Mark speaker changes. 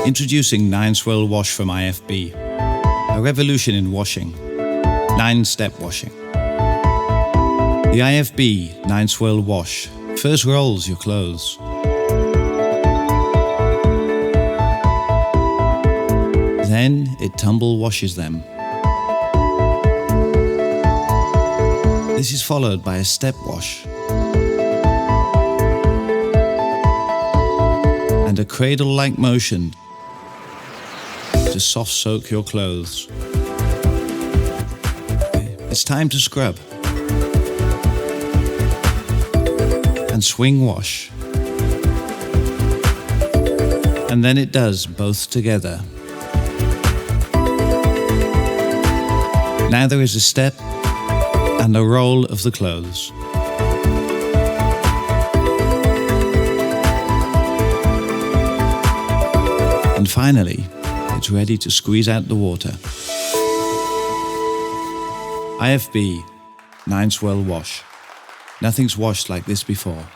Speaker 1: Introducing 9-swirl wash from IFB. A revolution in washing. 9-step washing. The IFB 9-swirl wash first rolls your clothes. Then it tumble washes them. This is followed by a step wash and a cradle-like motion to soft soak your clothes. It's time to scrub and swing wash. And then it does both together. Now there is a step and a roll of the clothes. And finally, it's ready to squeeze out the water. IFB 9-swirl wash. Nothing's washed like this before.